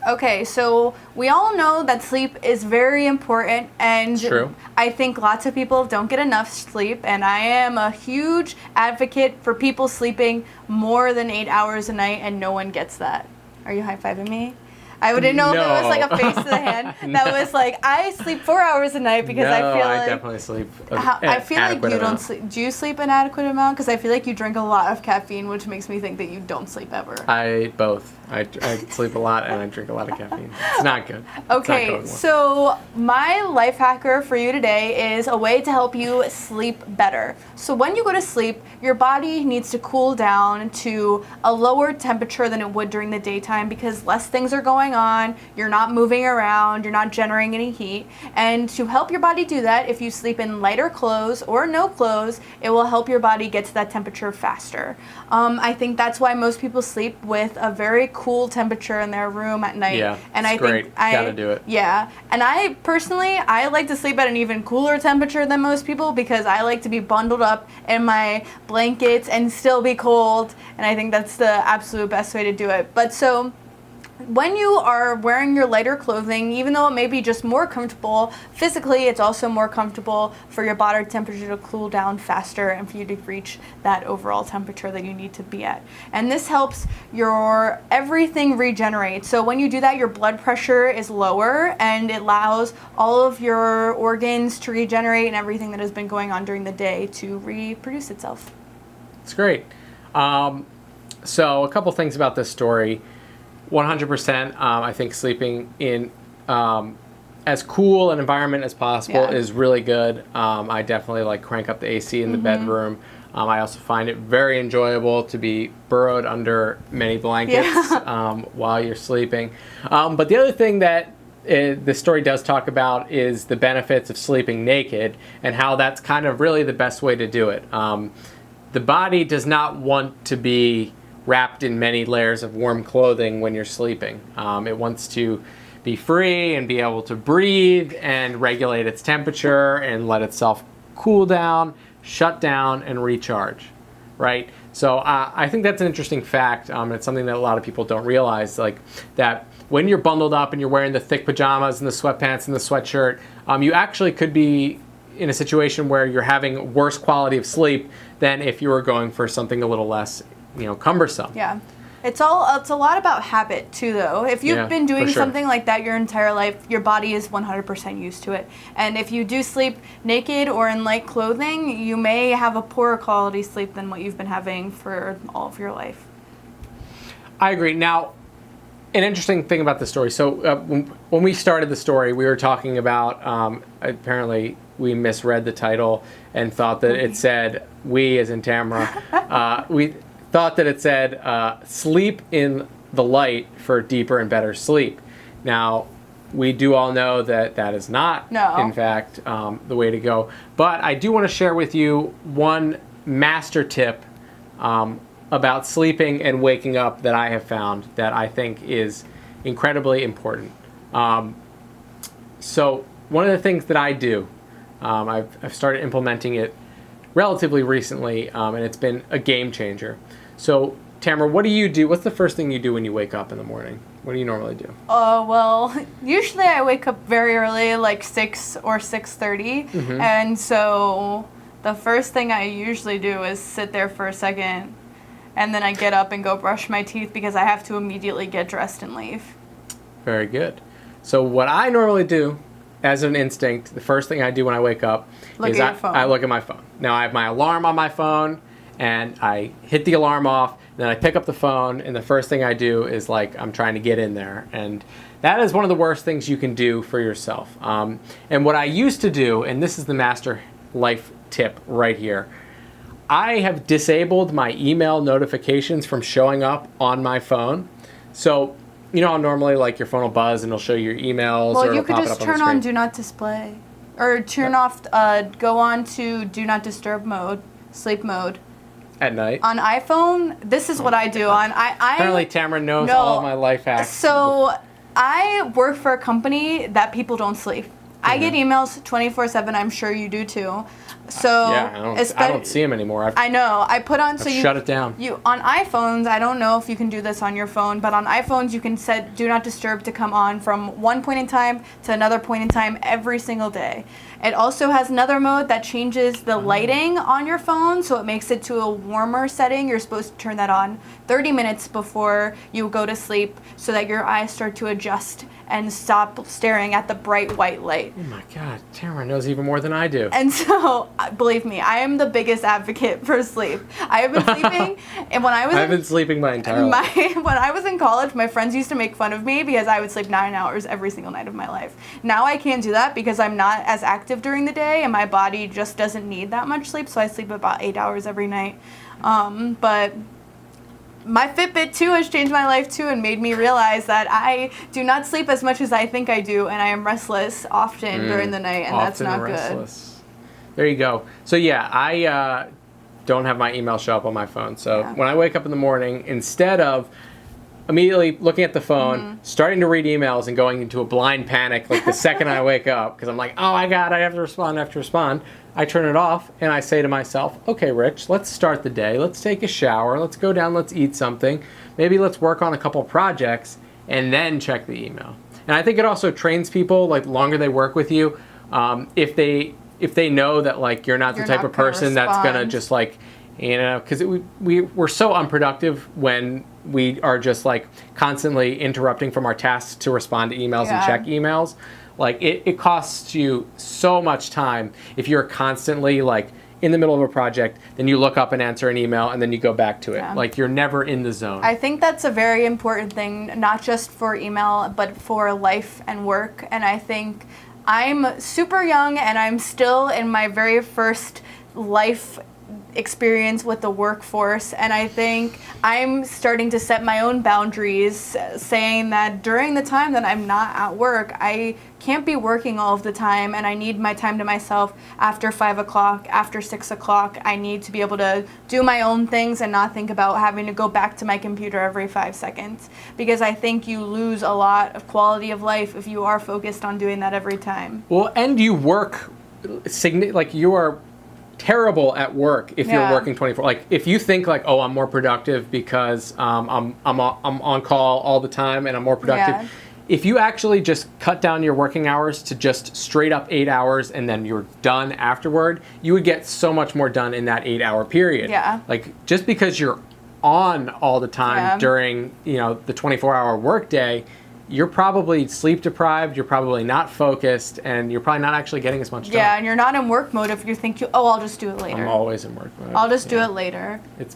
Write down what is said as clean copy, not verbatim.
Okay, so we all know that sleep is very important, and True. I think lots of people don't get enough sleep, and I am a huge advocate for people sleeping more than 8 hours a night, and no one gets that. Are you high-fiving me? I didn't know if it was like a face to the hand that was like, I sleep 4 hours a night because I feel like... I definitely sleep I feel like you amount. don't sleep. Do you sleep an adequate amount? Because I feel like you drink a lot of caffeine, which makes me think that you don't sleep ever. Both. I sleep a lot and I drink a lot of caffeine. It's not good. Okay, so my life hacker for you today is a way to help you sleep better. So when you go to sleep, your body needs to cool down to a lower temperature than it would during the daytime because less things are going on, you're not moving around, you're not generating any heat. And to help your body do that, if you sleep in lighter clothes or no clothes, it will help your body get to that temperature faster. I think that's why most people sleep with a very cool temperature in their room at night. Yeah, and it's great. Gotta do it. Yeah, and I personally, I like to sleep at an even cooler temperature than most people because I like to be bundled up in my blankets and still be cold, and I think that's the absolute best way to do it. But so when you are wearing your lighter clothing, even though it may be just more comfortable, physically it's also more comfortable for your body temperature to cool down faster and for you to reach that overall temperature that you need to be at. And this helps your everything regenerate. So when you do that, your blood pressure is lower and it allows all of your organs to regenerate and everything that has been going on during the day to reproduce itself. It's great. So a couple things about this story. 100%, I think sleeping in as cool an environment as possible is really good. I definitely like crank up the AC in the bedroom. I also find it very enjoyable to be burrowed under many blankets while you're sleeping. But the other thing that the story does talk about is the benefits of sleeping naked and how that's kind of really the best way to do it. The body does not want to be wrapped in many layers of warm clothing when you're sleeping. It wants to be free and be able to breathe and regulate its temperature and let itself cool down, shut down, and recharge, right? So I think that's an interesting fact. It's something that a lot of people don't realize, like that when you're bundled up and you're wearing the thick pajamas and the sweatpants and the sweatshirt, you actually could be in a situation where you're having worse quality of sleep than if you were going for something a little less cumbersome. Yeah. It's a lot about habit too, though. If you've been doing something like that your entire life, your body is 100% used to it. And if you do sleep naked or in light clothing, you may have a poorer quality sleep than what you've been having for all of your life. I agree. Now, an interesting thing about the story. So when we started the story, we were talking about, apparently we misread the title and thought that it said, we as in Tamara, we thought that it said sleep in the light for deeper and better sleep. Now, we do all know that that is not, in fact, the way to go. But I do want to share with you one master tip about sleeping and waking up that I have found that I think is incredibly important. So one of the things that I do, I've started implementing it relatively recently, and it's been a game changer. So, Tamara, what do you do? What's the first thing you do when you wake up in the morning? What do you normally do? Well, usually I wake up very early, like 6 or 6:30, and so the first thing I usually do is sit there for a second, and then I get up and go brush my teeth because I have to immediately get dressed and leave. Very good. So what I normally do, as an instinct, the first thing I do when I wake up is I look at my phone. Now I have my alarm on my phone, and I hit the alarm off, then I pick up the phone, and the first thing I do is like I'm trying to get in there. And that is one of the worst things you can do for yourself. And what I used to do, and this is the master life tip right here, I have disabled my email notifications from showing up on my phone. So, you know how normally like your phone will buzz and it'll show you your emails, or you it'll could pop just it up on the turn screen. on Do Not Display. Or turn off, go on to Do Not Disturb mode, sleep mode. At night? On iPhone, this is what I do. Apparently Tamara knows all of my life hacks. So I work for a company that people don't sleep. I get emails 24/7. I'm sure you do too. So yeah, I don't see them anymore. I know. I put on I've shut it down. You on iPhones. I don't know if you can do this on your phone, but on iPhones you can set Do Not Disturb to come on from one point in time to another point in time every single day. It also has another mode that changes the lighting on your phone, so it makes it to a warmer setting. You're supposed to turn that on 30 minutes before you go to sleep so that your eyes start to adjust and stop staring at the bright white light. Oh my God, Tamara knows even more than I do. And so, believe me, I am the biggest advocate for sleep. I have been sleeping, and when I was I've been sleeping my entire life. When I was in college, my friends used to make fun of me because I would sleep 9 hours every single night of my life. Now I can't do that because I'm not as active during the day, and my body just doesn't need that much sleep, so I sleep about 8 hours every night. But my Fitbit too has changed my life too and made me realize that I do not sleep as much as I think I do, and I am restless often during the night, and that's not restless. Good. There you go. So yeah, I don't have my email show up on my phone. So when I wake up in the morning, instead of immediately looking at the phone, starting to read emails and going into a blind panic like the second I wake up, because I'm like, oh my God, I have to respond, I turn it off and I say to myself, okay, Rich, let's start the day. Let's take a shower. Let's go down. Let's eat something. Maybe let's work on a couple projects and then check the email. And I think it also trains people, like the longer they work with you, if they know that like you're not the type of person that's gonna just like, you know, because we're so unproductive when we are just like constantly interrupting from our tasks to respond to emails and check emails. Like it costs you so much time if you're constantly like in the middle of a project, then you look up and answer an email and then you go back to it. Like you're never in the zone. I think that's a very important thing, not just for email, but for life and work. And I think I'm super young and I'm still in my very first life experience with the workforce, and I think I'm starting to set my own boundaries, saying that during the time that I'm not at work, I can't be working all of the time, and I need my time to myself after 5 o'clock, after 6 o'clock. I need to be able to do my own things and not think about having to go back to my computer every 5 seconds, because I think you lose a lot of quality of life if you are focused on doing that every time. Well, and you work, like you are terrible at work if you're working 24. Like if you think like, oh, I'm more productive because I'm on call all the time and I'm more productive. If you actually just cut down your working hours to just straight up 8 hours and then you're done afterward, you would get so much more done in that 8 hour period. Like just because you're on all the time during, you know, the 24-hour workday, you're probably sleep deprived, you're probably not focused, and you're probably not actually getting as much done. Yeah, and you're not in work mode if you think, I'll just do it later. I'm always in work mode. I'll just do it later. It's